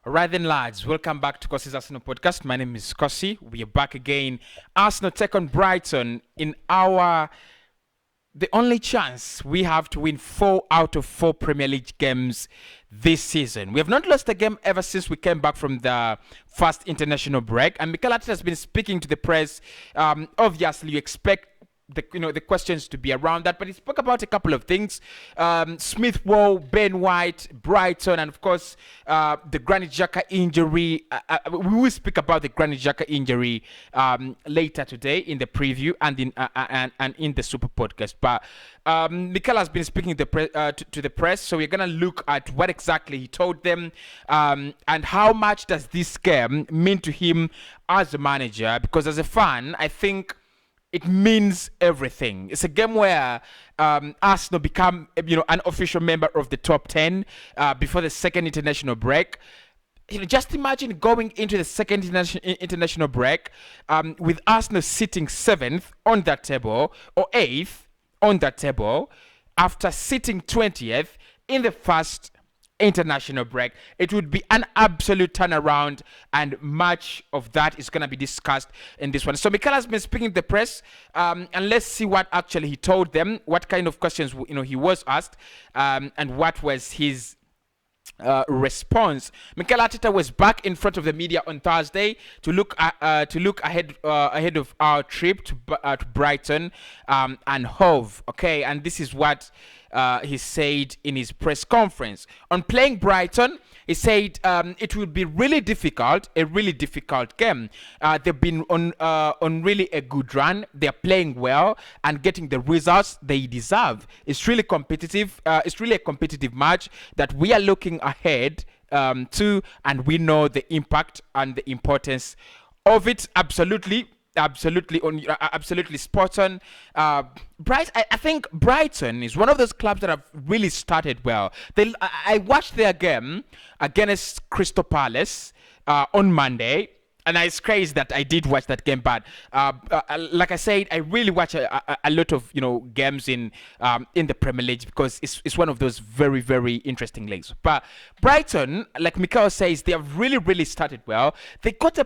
Right then, lads, welcome back to Kossi's Arsenal podcast. My name is Kossi. We are back again. Arsenal take on Brighton in the only chance we have to win 4 out of 4 Premier League games this season. We have not lost a game ever since we came back from the first international break. And Mikel Arteta has been speaking to the press. Obviously, you expect the questions to be around that, but he spoke about a couple of things: Smith Rowe, Ben White, Brighton, and of course the Granit Xhaka injury. We will speak about the Granit Xhaka injury later today in the preview and in the Super Podcast. But Mikel has been speaking to the press, so we're gonna look at what exactly he told them, and how much does this game mean to him as a manager? Because as a fan, I think it means everything. It's a game where Arsenal become, an official member of the top 10 before the second international break. Just imagine going into the second international break with Arsenal sitting 7th on that table or 8th on that table after sitting 20th in the first international break. It would be an absolute turnaround, and much of that is going to be discussed in this one. So Mikel has been speaking to the press, and let's see what actually he told them, what kind of questions he was asked, and what was his response. Mikel Arteta was back in front of the media on Thursday to look ahead of our trip to Brighton and Hove. Okay, and this is what he said in his press conference on playing Brighton. He said it will be really difficult, a really difficult game. They've been on really a good run. They're playing well and getting the results they deserve. It's really competitive. It's really a competitive match that we are looking ahead to, and we know the impact and the importance of it. Absolutely spot on. I think Brighton is one of those clubs that have really started well. I watched their game against Crystal Palace on Monday, and it's crazy that I did watch that game. But like I said, I really watch a lot of games in the Premier League because it's one of those very, very interesting leagues. But Brighton, like Mikel says, they have really started well. They got a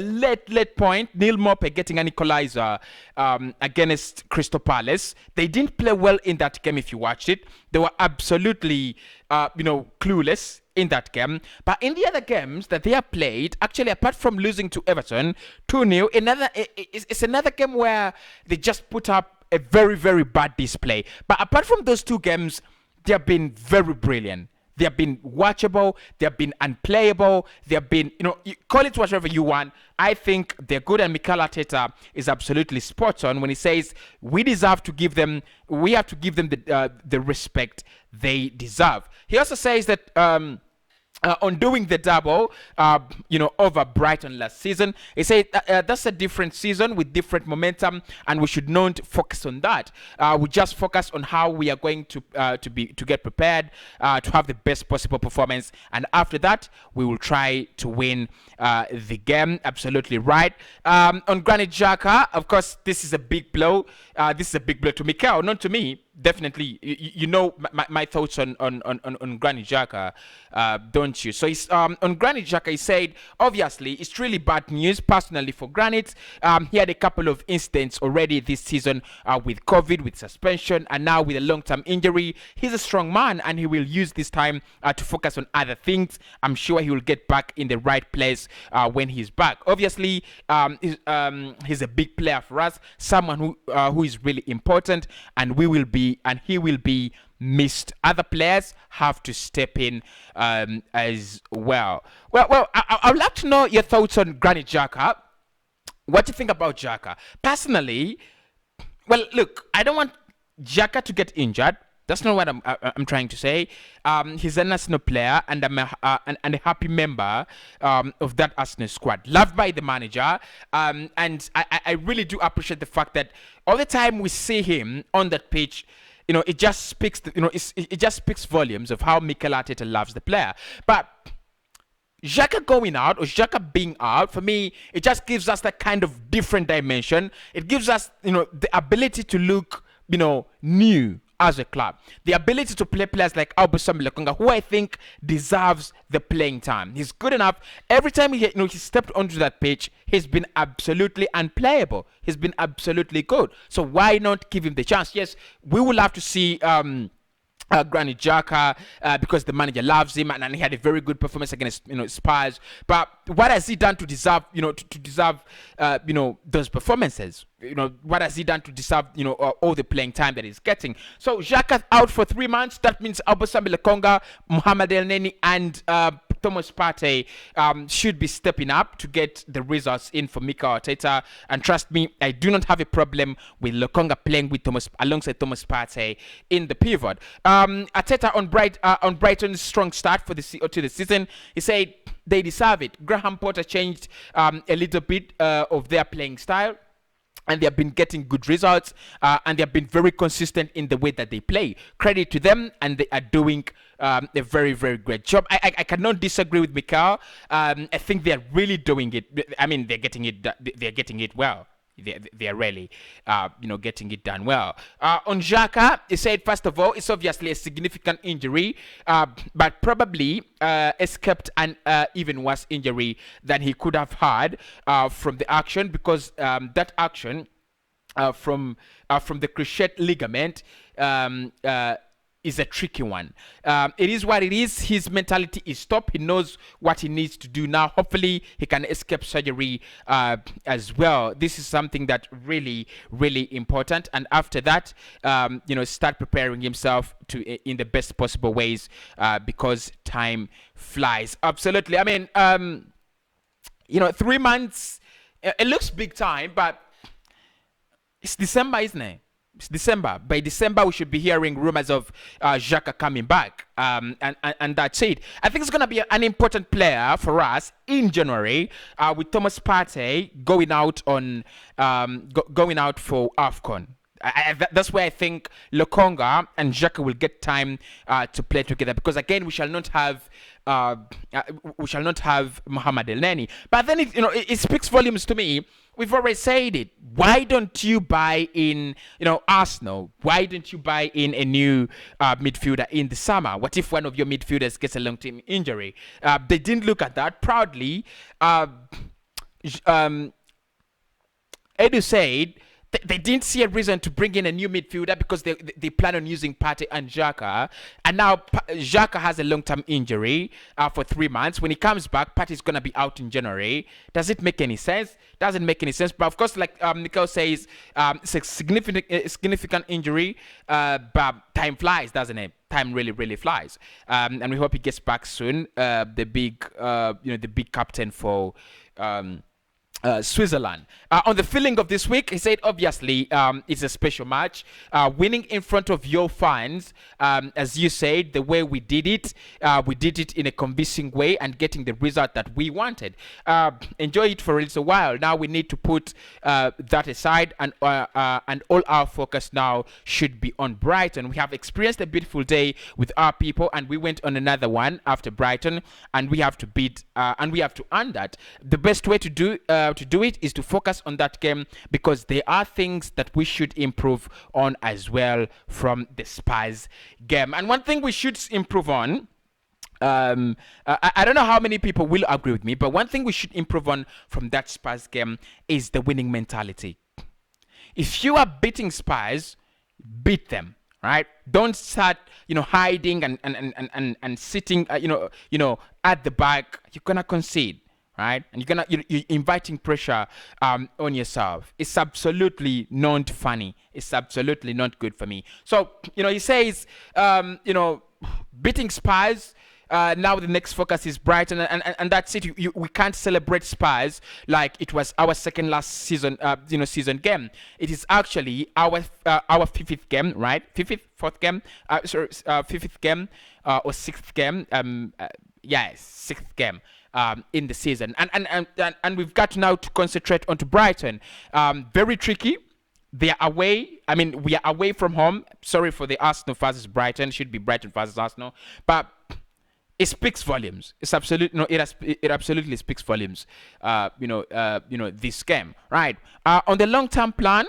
late point. Neil Maupay getting an equalizer against Crystal Palace. They didn't play well in that game. If you watched it, they were absolutely clueless in that game. But in the other games that they have played, actually, apart from losing to Everton 2-0, it's another game where they just put up a very, very bad display. But apart from those two games, they have been very brilliant. They have been watchable. They have been unplayable. They have been, you call it whatever you want. I think they're good, and Mikel Arteta is absolutely spot on when he says we have to give them the respect they deserve. He also says that on doing the double, over Brighton last season, he said that's a different season with different momentum, and we should not focus on that. We just focus on how we are going to get prepared to have the best possible performance, and after that, we will try to win the game. Absolutely right. On Granit Xhaka, of course, this is a big blow. This is a big blow to Mikel, not to me. Definitely, my thoughts on Granit Xhaka, don't you? So on Granit Xhaka, he said, obviously, it's really bad news personally for Granit. He had a couple of incidents already this season with COVID, with suspension, and now with a long-term injury. He's a strong man, and he will use this time to focus on other things. I'm sure he will get back in the right place when he's back. Obviously, he's a big player for us, someone who is really important, and he will be missed. Other players have to step in as well. I would like to know your thoughts on Granit Xhaka. What do you think about Xhaka? Personally, well, look, I don't want Xhaka to get injured. That's not what I'm trying to say. He's an Arsenal player, and I'm a happy member of that Arsenal squad, loved by the manager. And I really do appreciate the fact that all the time we see him on that pitch, it just speaks. It just speaks volumes of how Mikel Arteta loves the player. But Xhaka going out or Xhaka being out, for me, it just gives us that kind of different dimension. It gives us, the ability to look, new as a club. The ability to play players like Albusam Lokonga, who I think deserves the playing time. He's good enough. Every time he stepped onto that pitch, he's been absolutely unplayable. He's been absolutely good. So why not give him the chance? Yes, we will have to see Granit Xhaka because the manager loves him, and he had a very good performance against Spurs. But what has he done to deserve to deserve those performances? What has he done to deserve all the playing time that he's getting? So Xhaka out for 3 months. That means Albusam Lokonga, Mohamed El Neni, and Thomas Partey should be stepping up to get the results in for Mikel Arteta. And trust me, I do not have a problem with Lokonga playing with alongside Thomas Partey in the pivot. Arteta on Brighton's strong start to the season, he said they deserve it. Graham Potter changed a little bit of their playing style, and they have been getting good results, and they have been very consistent in the way that they play. Credit to them, and they are doing a very, very great job. I cannot disagree with Mikel. I think they are really doing it. I mean, they're getting it well. They are really, getting it done well. On Xhaka, he said, first of all, it's obviously a significant injury, but probably escaped an even worse injury than he could have had from the action, because that action from the cruciate ligament is a tricky one. It is what it is. His mentality is top. He knows what he needs to do now. Hopefully, he can escape surgery as well. This is something that really, really important. And after that, start preparing himself in the best possible ways, because time flies. Absolutely. I mean, 3 months. It looks big time, but it's December, isn't it? It's December. By December, we should be hearing rumors of Xhaka coming back, and that's it. I think it's going to be an important player for us in January, with Thomas Partey going out for AFCON. That's where I think Lokonga and Xhaka will get time to play together, because again we shall not have Mohamed El Neni. But then it speaks volumes to me. We've already said it. Why don't you buy in, Arsenal? Why don't you buy in a new midfielder in the summer? What if one of your midfielders gets a long-term injury? They didn't look at that. Proudly, Edu said they didn't see a reason to bring in a new midfielder because they plan on using Partey and Xhaka. And now Xhaka has a long-term injury for 3 months. When he comes back, Partey is going to be out in January. Does it make any sense? Doesn't make any sense. But of course, like Mikel says, it's a significant injury, but time flies, doesn't it? Time really, really flies. And we hope he gets back soon. The big captain for Switzerland. On the feeling of this week, he said, obviously, it's a special match. Winning in front of your fans, as you said, the way we did it in a convincing way and getting the result that we wanted. Enjoy it for a little while. Now we need to put that aside, and all our focus now should be on Brighton. We have experienced a beautiful day with our people, and we went on another one after Brighton, and we have to beat and we have to earn that. The best way to do it is to focus on that game, because there are things that we should improve on as well from the Spurs game. And one thing we should improve on, I don't know how many people will agree with me, but one thing we should improve on from that Spurs game is the winning mentality. If you are beating Spurs, beat them. Right? Don't start, hiding and sitting, at the back. You're gonna concede. Right? And you're inviting pressure on yourself. It's absolutely not funny. It's absolutely not good for me. So, he says, beating Spurs. Now the next focus is Brighton, and that's it. We can't celebrate Spurs like it was our second last season, season game. It is actually our fifth game, right? Fifth game, fifth game, or sixth game. Sixth game. In the season, and we've got now to concentrate onto Brighton. Very tricky. They are away. I mean, we are away from home. Sorry for the Arsenal versus Brighton. It should be Brighton versus Arsenal, but it speaks volumes. It's it absolutely speaks volumes. This game, right? On the long-term plan,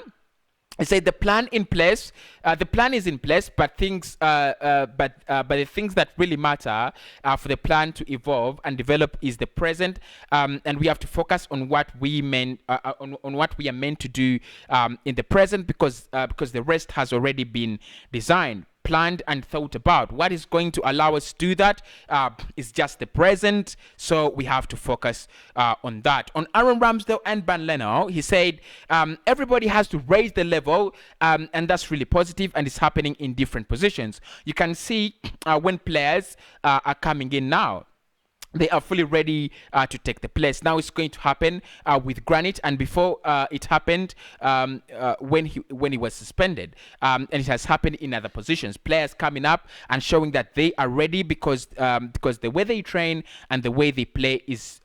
I say the plan in place. The plan is in place, but but the things that really matter for the plan to evolve and develop is the present, and we have to focus on what we meant on what we are meant to do in the present, because the rest has already been designed, planned, and thought about. What is going to allow us to do that is just the present, so we have to focus on that. On Aaron Ramsdale and Ben Leno, he said everybody has to raise the level, and that's really positive, and it's happening in different positions. You can see when players are coming in now, they are fully ready to take the place. Now it's going to happen with Granit, and before it happened when he was suspended, and it has happened in other positions. Players coming up and showing that they are ready because the way they train and the way they play is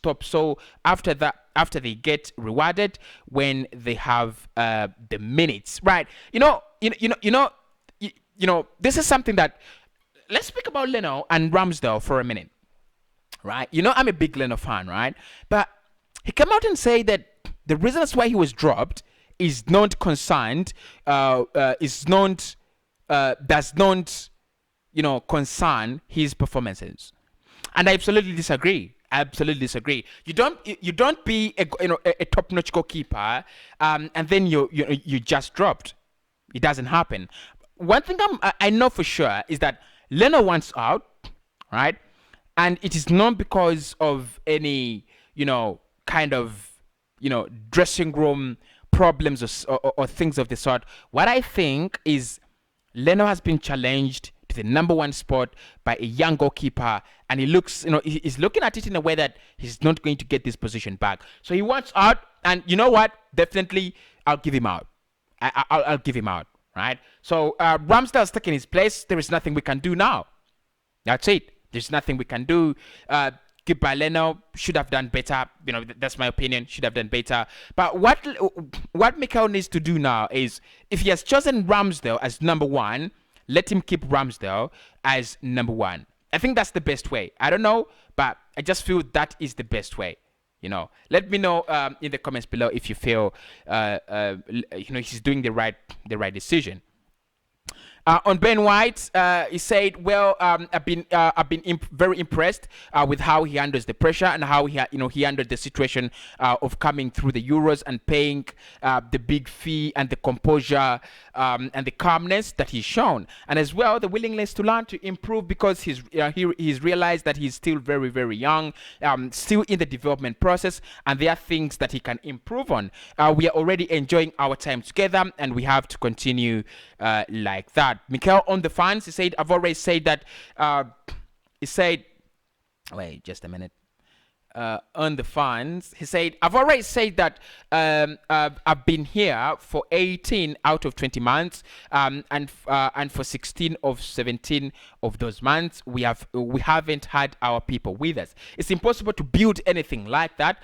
top. So after that, after they get rewarded when they have the minutes, right? This is something that, let's speak about Leno and Ramsdale for a minute. Right, I'm a big Leno fan, right? But he came out and said that the reasons why he was dropped is not concerned, does not, concern his performances, and I absolutely disagree. You don't be a top-notch goalkeeper, and then you just dropped. It doesn't happen. One thing I know for sure is that Leno wants out, right? And it is not because of any, kind of, dressing room problems or things of the sort. What I think is Leno has been challenged to the number one spot by a young goalkeeper, and he looks, he's looking at it in a way that he's not going to get this position back. So he wants out, and you know what? Definitely, I'll give him out. I'll give him out, right? So Ramsdale's taking his place. There is nothing we can do now. That's it. There's nothing we can do. Goodbye, Leno. Should have done better. That's my opinion. Should have done better. But what Mikel needs to do now is, if he has chosen Ramsdale as number one, let him keep Ramsdale as number one. I think that's the best way. I don't know, but I just feel that is the best way. Let me know in the comments below if you feel he's doing the right decision. On Ben White, he said, "Well, I've been very impressed with how he handles the pressure and how he handled the situation of coming through the Euros and paying the big fee, and the composure and the calmness that he's shown, and as well the willingness to learn, to improve, because he's realized that he's still very, very young, still in the development process, and there are things that he can improve on. We are already enjoying our time together, and we have to continue like that." Mikel on the fans, he said, "I've already said that." Wait, just a minute. On the fans, he said, "I've already said that I've been here for 18 out of 20 months, and for 16 of 17 of those months, we haven't had our people with us. It's impossible to build anything like that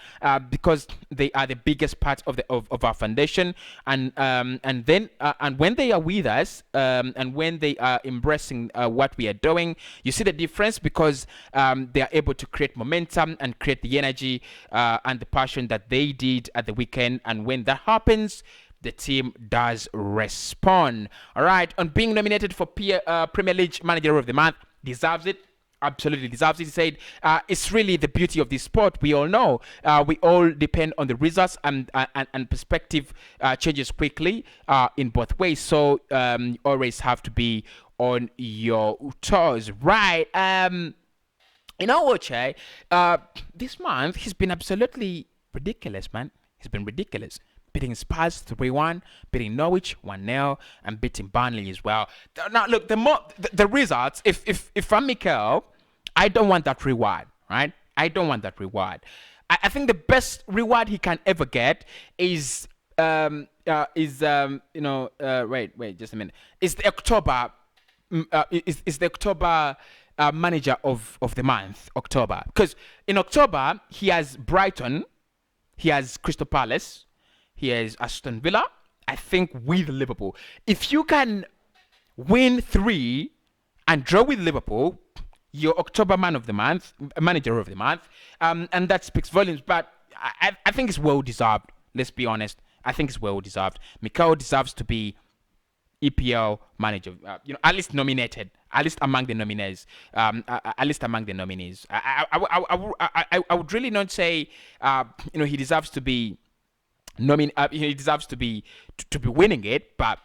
because they are the biggest part of our foundation, and when they are with us, and when they are embracing what we are doing, you see the difference, because they are able to create momentum and create the energy and the passion that they did at the weekend, and when that happens, the team does respond." All right, on being nominated for Premier League Manager of the Month, deserves it. Absolutely deserves it. He said, "It's really the beauty of this sport. We all know we all depend on the results, and perspective changes quickly in both ways. So you always have to be on your toes." Right. You know what, Che? This month, he's been absolutely ridiculous, man. He's been ridiculous. Beating Spurs 3-1, beating Norwich 1-0, and beating Burnley as well. Now, look, the results, if I'm Mikel, I don't want that reward, right? I don't want that reward. I think the best reward he can ever get is wait, just a minute. Is the October, is the October manager of the month, October. Because in October, he has Brighton, he has Crystal Palace, he has Aston Villa, I think, with Liverpool. If you can win 3 and draw with Liverpool, you're October manager of the month, and that speaks volumes. But I think it's well deserved. Let's be honest. I think it's well deserved. Mikel deserves to be EPL manager, at least nominated, at least among the nominees, at least among the nominees. I would really not say, he deserves to be he deserves to be winning it, but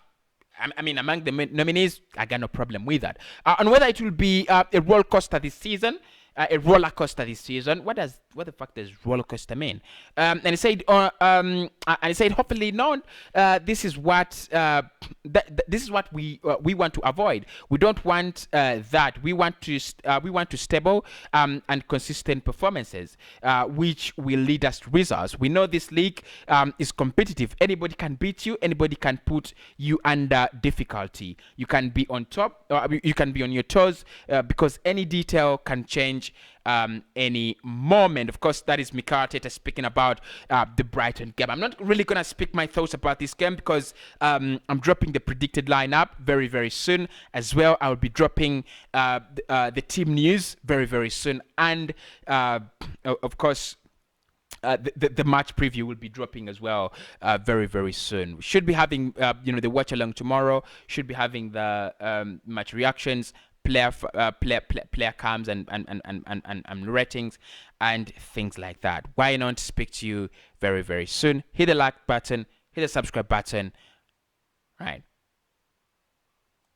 I mean, among the nominees, I got no problem with that. And whether it will be a roller coaster this season, what the fuck does roller coaster mean? And he said, hopefully not. This is what we want to avoid. We don't want that. We want to stable and consistent performances, which will lead us to results. We know this league is competitive. Anybody can beat you. Anybody can put you under difficulty. You can be on top. You can be on your toes because any detail can change any moment. Of course, that is Mikel Arteta speaking about the Brighton game. I'm not really going to speak my thoughts about this game because I'm dropping the predicted lineup very, very soon. As well, I will be dropping the team news very, very soon. And, of course, the match preview will be dropping as well very, very soon. We should be having the watch along tomorrow. Should be having the match reactions, player cams and ratings and things like that. Why not speak to you very, very soon? Hit the like button, hit the subscribe button. Right.